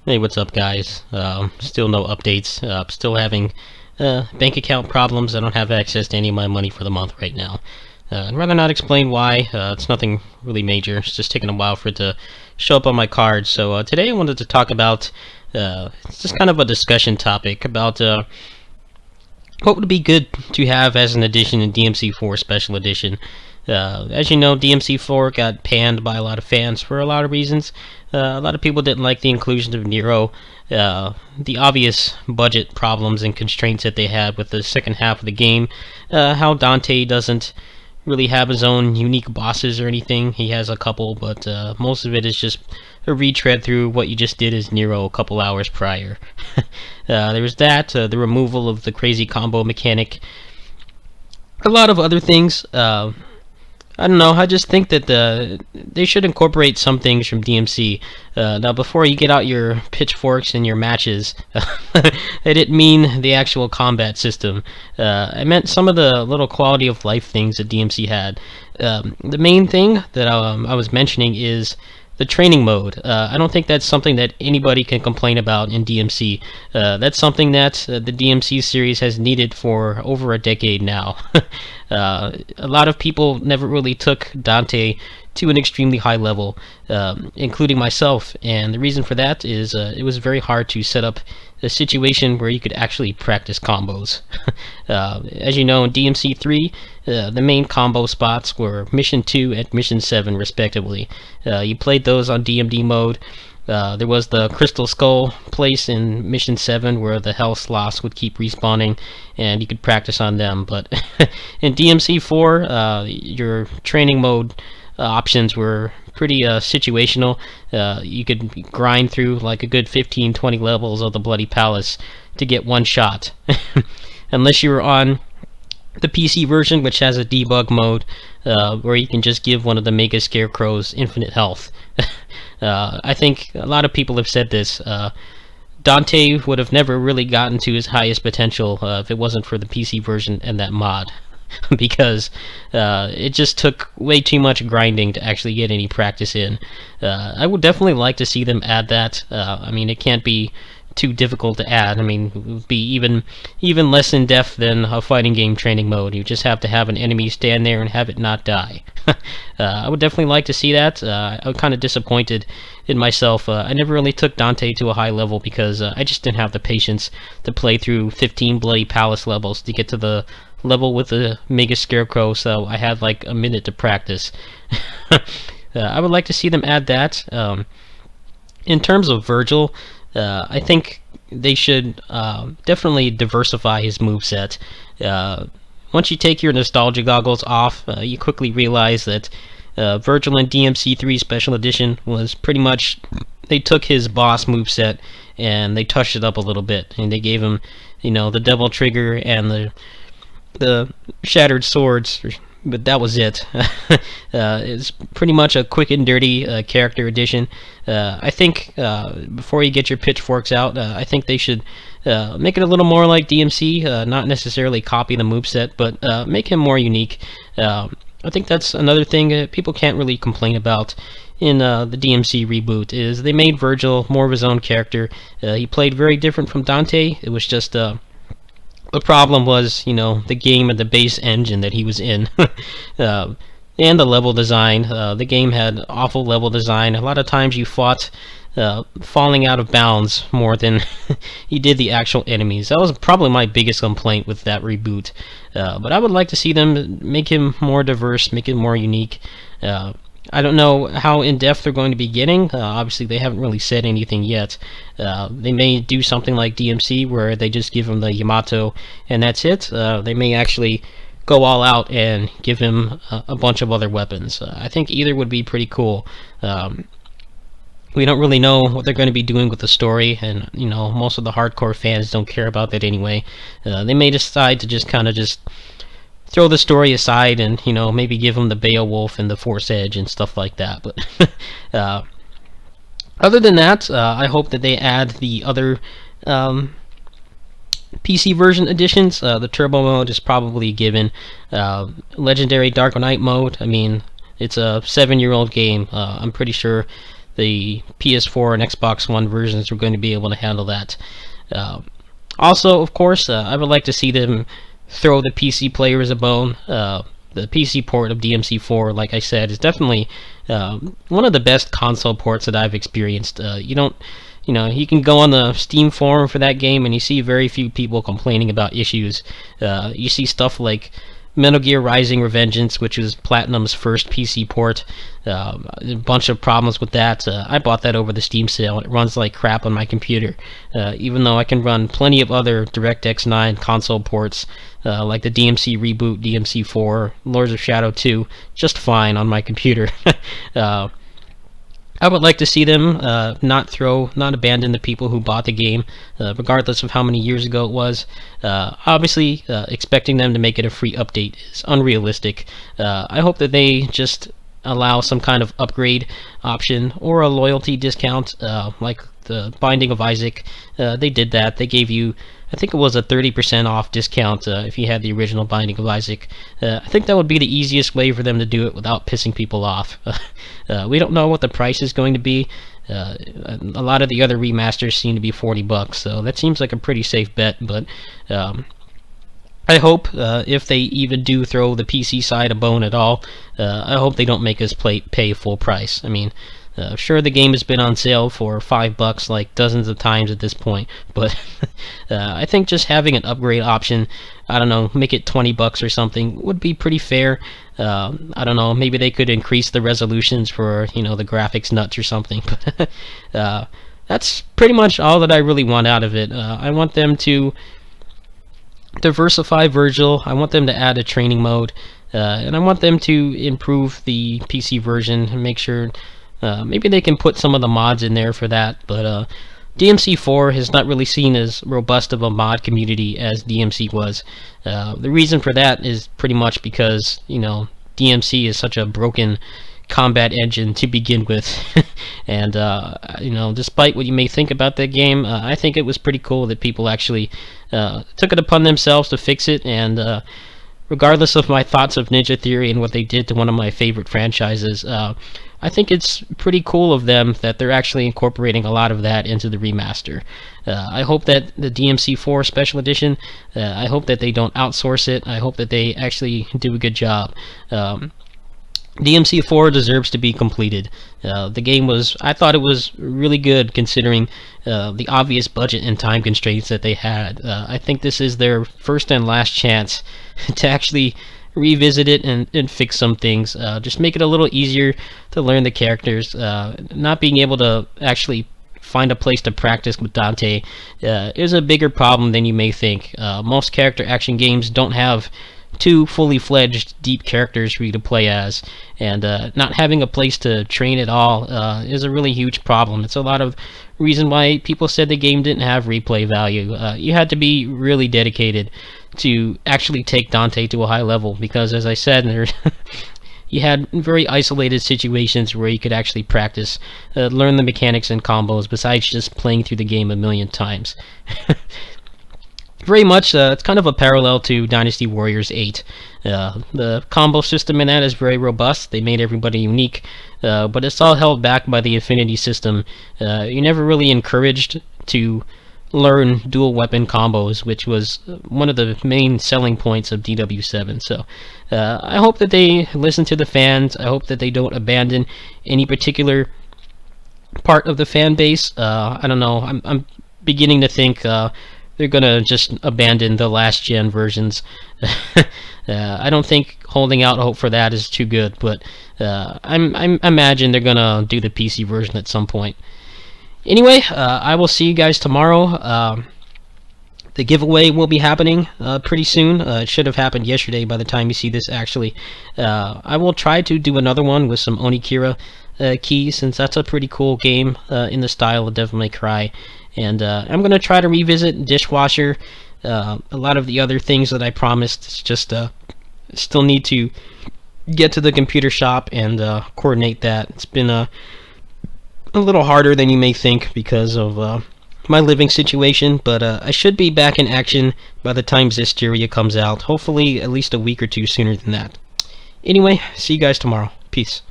Hey, what's up, guys? Still no updates. Still having bank account problems. I don't have access to any of my money for the month right now. I'd rather not explain why. It's nothing really major. It's just taking a while for it to show up on my card. So today I wanted to talk about it's just kind of a discussion topic about what would be good to have as an addition in DMC4 Special Edition. As you know, DMC4 got panned by a lot of fans for a lot of reasons. A lot of people didn't like the inclusion of Nero, the obvious budget problems and constraints that they had with the second half of the game, how Dante doesn't really have his own unique bosses or anything. He has a couple, but most of it is just a retread through what you just did as Nero a couple hours prior. There was that, the removal of the crazy combo mechanic, a lot of other things. I don't know. I just think that they should incorporate some things from DMC. Now, before you get out your pitchforks and your matches, I didn't mean the actual combat system. I meant some of the little quality of life things that DMC had. The main thing that I was mentioning is the training mode. I don't think that's something that anybody can complain about in DMC. That's something that the DMC series has needed for over a decade now. A lot of people never really took Dante to an extremely high level, including myself, and the reason for that is it was very hard to set up a situation where you could actually practice combos. As you know, in DMC3, the main combo spots were Mission 2 and Mission 7, respectively. You played those on DMD mode. There was the Crystal Skull place in Mission 7 where the health sloths would keep respawning, and you could practice on them. But in DMC4, your training mode options were pretty situational. You could grind through like a good 15-20 levels of the Bloody Palace to get one shot. Unless you were on the PC version, which has a debug mode where you can just give one of the Mega Scarecrows infinite health. I think a lot of people have said this. Dante would have never really gotten to his highest potential if it wasn't for the PC version and that mod. Because it just took way too much grinding to actually get any practice in. I would definitely like to see them add that. I mean, it can't be too difficult to add. I mean, it would be even less in depth than a fighting game training mode. You just have to have an enemy stand there and have it not die. I would definitely like to see that. I'm kind of disappointed in myself. I never really took Dante to a high level because I just didn't have the patience to play through 15 Bloody Palace levels to get to the level with the Mega Scarecrow, so I had like a minute to practice. I would like to see them add that. In terms of Virgil, I think they should definitely diversify his moveset. Once you take your nostalgia goggles off, you quickly realize that Virgil in DMC3 Special Edition was pretty much, they took his boss moveset and they touched it up a little bit, and they gave him, the double trigger and the shattered swords, but that was it. It's pretty much a quick and dirty character addition. I think before you get your pitchforks out, I think they should make it a little more like DMC, not necessarily copy the moveset, but make him more unique. I think that's another thing people can't really complain about in the DMC reboot, is they made Virgil more of his own character. He played very different from Dante. It was just the problem was, the game and the base engine that he was in. And the level design. The game had awful level design. A lot of times you fought falling out of bounds more than you did the actual enemies. That was probably my biggest complaint with that reboot. But I would like to see them make him more diverse, make it more unique. I don't know how in-depth they're going to be getting. Obviously, they haven't really said anything yet. They may do something like DMC, where they just give him the Yamato, and that's it. They may actually go all out and give him a bunch of other weapons. I think either would be pretty cool. We don't really know what they're going to be doing with the story, and most of the hardcore fans don't care about that anyway. They may decide to just throw the story aside and maybe give him the Beowulf and the Force Edge and stuff like that. But other than that, I hope that they add the other PC version editions. The Turbo mode is probably given. Legendary Dark Knight mode, I mean, it's a 7-year-old game. I'm pretty sure the PS4 and Xbox One versions were going to be able to handle that. Also, of course, I would like to see them throw the PC players a bone. The PC port of DMC4, like I said, is definitely one of the best console ports that I've experienced. You can go on the Steam forum for that game and you see very few people complaining about issues. You see stuff like Metal Gear Rising Revengeance, which was Platinum's first PC port. A bunch of problems with that. I bought that over the Steam sale. It runs like crap on my computer, even though I can run plenty of other DirectX 9 console ports, like the DMC Reboot, DMC4, Lords of Shadow 2, just fine on my computer. I would like to see them not abandon the people who bought the game, regardless of how many years ago it was. Obviously, expecting them to make it a free update is unrealistic. I hope that they just allow some kind of upgrade option or a loyalty discount, like the Binding of Isaac. They did that. They gave you, I think it was a 30% off discount if you had the original Binding of Isaac. I think that would be the easiest way for them to do it without pissing people off. We don't know what the price is going to be. A lot of the other remasters seem to be $40, so that seems like a pretty safe bet, but I hope if they even do throw the PC side a bone at all, I hope they don't make us pay full price. I mean, sure, the game has been on sale for $5 like dozens of times at this point, but I think just having an upgrade option, I don't know, make it $20 or something, would be pretty fair. I don't know, maybe they could increase the resolutions for, the graphics nuts or something. But that's pretty much all that I really want out of it. I want them to diversify Virgil. I want them to add a training mode, and I want them to improve the PC version and make sure maybe they can put some of the mods in there for that. But DMC4 has not really seen as robust of a mod community as DMC was. The reason for that is pretty much because DMC is such a broken combat engine to begin with. And despite what you may think about that game, I think it was pretty cool that people actually took it upon themselves to fix it. And regardless of my thoughts of Ninja Theory and what they did to one of my favorite franchises, I think it's pretty cool of them that they're actually incorporating a lot of that into the remaster. I hope that the DMC4 Special Edition, I hope that they don't outsource it. I hope that they actually do a good job. DMC4 deserves to be completed. The game I thought it was really good considering the obvious budget and time constraints that they had. I think this is their first and last chance to actually revisit it and fix some things. Just make it a little easier to learn the characters. Not being able to actually find a place to practice with Dante is a bigger problem than you may think. Most character action games don't have two fully fledged deep characters for you to play as, and not having a place to train at all is a really huge problem. It's a lot of reason why people said the game didn't have replay value. You had to be really dedicated to actually take Dante to a high level, because as I said, you had very isolated situations where you could actually practice, learn the mechanics and combos besides just playing through the game a million times. Very much, it's kind of a parallel to Dynasty Warriors 8. The combo system in that is very robust. They made everybody unique, but it's all held back by the Infinity system. You're never really encouraged to learn dual weapon combos, which was one of the main selling points of DW7. So I hope that they listen to the fans. I hope that they don't abandon any particular part of the fan base. I don't know. I'm beginning to think they're gonna just abandon the last gen versions. I don't think holding out hope for that is too good, but I imagine they're gonna do the PC version at some point. Anyway, I will see you guys tomorrow. The giveaway will be happening pretty soon. It should have happened yesterday by the time you see this, actually. I will try to do another one with some Onikira keys, since that's a pretty cool game in the style of Devil May Cry. And I'm going to try to revisit Dishwasher. A lot of the other things that I promised, it's just still need to get to the computer shop and coordinate that. It's been a little harder than you may think because of my living situation, but I should be back in action by the time Zestiria comes out. Hopefully at least a week or two sooner than that. Anyway, see you guys tomorrow. Peace.